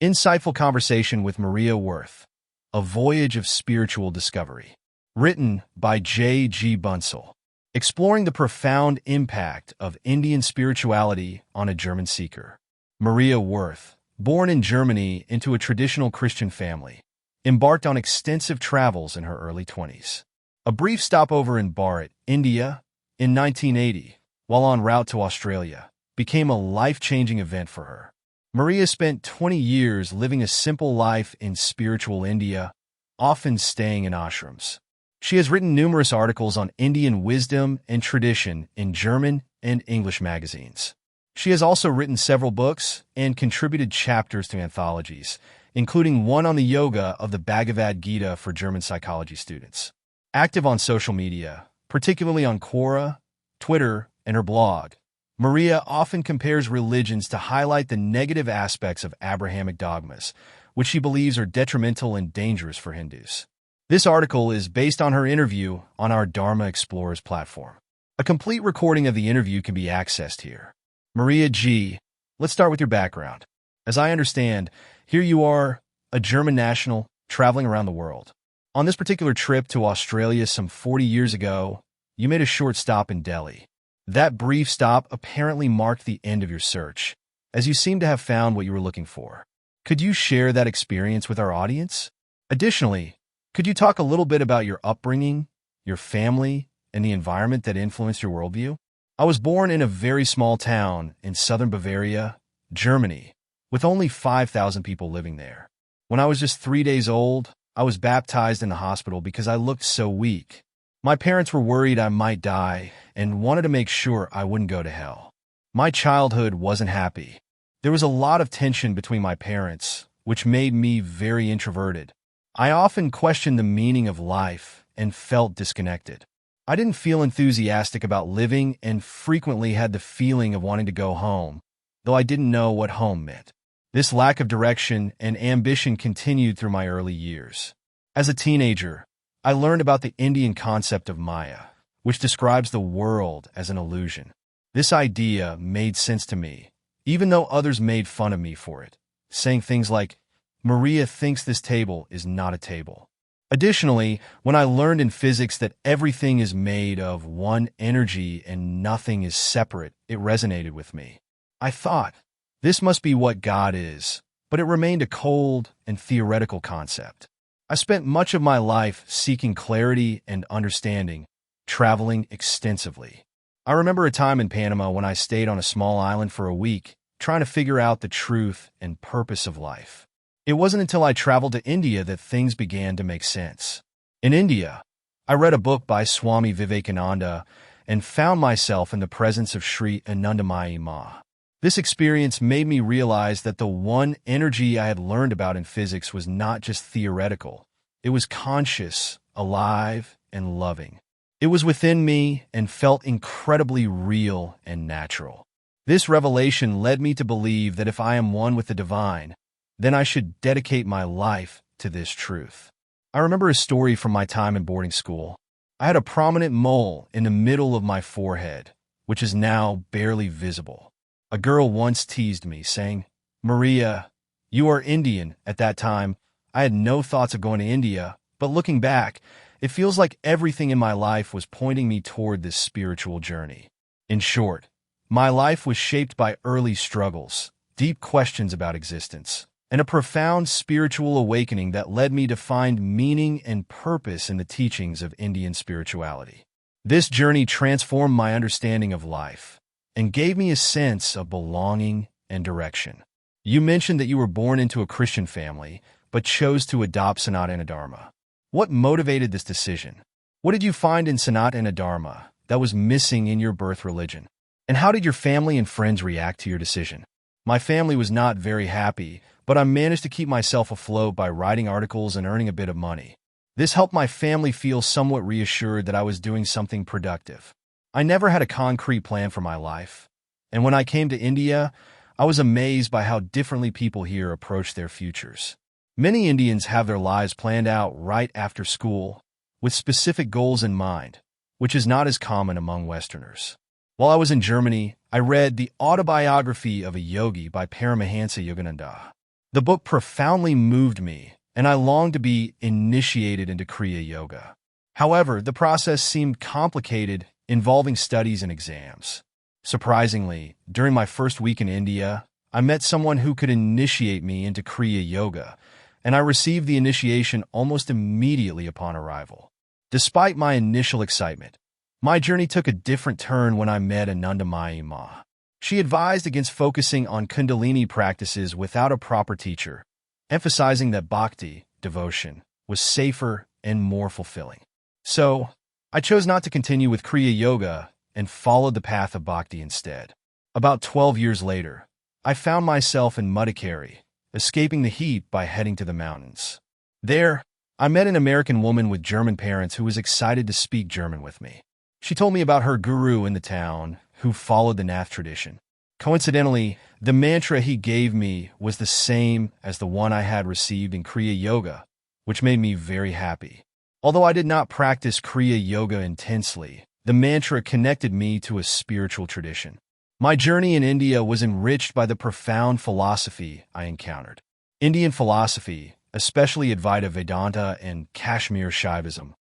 Insightful conversation with Maria Wirth, A Voyage of Spiritual Discovery. Written by J. G. Bunsell. Exploring the profound impact of Indian spirituality on a German seeker. Maria Wirth, born in Germany into a traditional Christian family, embarked on extensive travels in her early 20s. A brief stopover in Bharat, India, in 1980, while en route to Australia, became a life-changing event for her. Maria spent 20 years living a simple life in spiritual India, often staying in ashrams. She has written numerous articles on Indian wisdom and tradition in German and English magazines. She has also written several books and contributed chapters to anthologies, including one on the yoga of the Bhagavad Gita for German psychology students. Active on social media, particularly on Quora, Twitter, and her blog, Maria often compares religions to highlight the negative aspects of Abrahamic dogmas, which she believes are detrimental and dangerous for Hindus. This article is based on her interview on our Dharma Explorers platform. A complete recording of the interview can be accessed here. Maria G., let's start with your background. As I understand, here you are, a German national, traveling around the world. On this particular trip to Australia some 40 years ago, you made a short stop in Delhi. That brief stop apparently marked the end of your search, as you seem to have found what you were looking for. Could you share that experience with our audience? Additionally, could you talk a little bit about your upbringing, your family, and the environment that influenced your worldview? I was born in a very small town in southern Bavaria, Germany, with only 5,000 people living there. When I was just 3 days old, I was baptized in the hospital because I looked so weak. My parents were worried I might die and wanted to make sure I wouldn't go to hell. My childhood wasn't happy. There was a lot of tension between my parents, which made me very introverted. I often questioned the meaning of life and felt disconnected. I didn't feel enthusiastic about living and frequently had the feeling of wanting to go home, though I didn't know what home meant. This lack of direction and ambition continued through my early years. As a teenager, I learned about the Indian concept of Maya, which describes the world as an illusion. This idea made sense to me, even though others made fun of me for it, saying things like, "Maria thinks this table is not a table." Additionally, when I learned in physics that everything is made of one energy and nothing is separate, it resonated with me. I thought, this must be what God is, but it remained a cold and theoretical concept. I spent much of my life seeking clarity and understanding, traveling extensively. I remember a time in Panama when I stayed on a small island for a week, trying to figure out the truth and purpose of life. It wasn't until I traveled to India that things began to make sense. In India, I read a book by Swami Vivekananda and found myself in the presence of Sri Anandamayi Ma. This experience made me realize that the one energy I had learned about in physics was not just theoretical. It was conscious, alive, and loving. It was within me and felt incredibly real and natural. This revelation led me to believe that if I am one with the divine, then I should dedicate my life to this truth. I remember a story from my time in boarding school. I had a prominent mole in the middle of my forehead, which is now barely visible. A girl once teased me, saying, "Maria, you are Indian." At that time, I had no thoughts of going to India, but looking back, it feels like everything in my life was pointing me toward this spiritual journey. In short, my life was shaped by early struggles, deep questions about existence, and a profound spiritual awakening that led me to find meaning and purpose in the teachings of Indian spirituality. This journey transformed my understanding of life and gave me a sense of belonging and direction. You mentioned that you were born into a Christian family, but chose to adopt Sanatana Dharma. What motivated this decision? What did you find in Sanatana Dharma that was missing in your birth religion? And how did your family and friends react to your decision? My family was not very happy, but I managed to keep myself afloat by writing articles and earning a bit of money. This helped my family feel somewhat reassured that I was doing something productive. I never had a concrete plan for my life, and when I came to India, I was amazed by how differently people here approach their futures. Many Indians have their lives planned out right after school, with specific goals in mind, which is not as common among Westerners. While I was in Germany, I read The Autobiography of a Yogi by Paramahansa Yogananda. The book profoundly moved me, and I longed to be initiated into Kriya Yoga. However, the process seemed complicated, involving studies and exams. Surprisingly, during my first week in India, I met someone who could initiate me into Kriya Yoga, and I received the initiation almost immediately upon arrival. Despite my initial excitement, my journey took a different turn when I met Anandamayi Ma. She advised against focusing on Kundalini practices without a proper teacher, emphasizing that bhakti, devotion, was safer and more fulfilling. So, I chose not to continue with Kriya Yoga and followed the path of bhakti instead. About 12 years later, I found myself in Madikeri, escaping the heat by heading to the mountains. There, I met an American woman with German parents who was excited to speak German with me. She told me about her guru in the town, who followed the Nath tradition. Coincidentally, the mantra he gave me was the same as the one I had received in Kriya Yoga, which made me very happy. Although I did not practice Kriya Yoga intensely, the mantra connected me to a spiritual tradition. My journey in India was enriched by the profound philosophy I encountered. Indian philosophy, especially Advaita Vedanta and Kashmir Shaivism,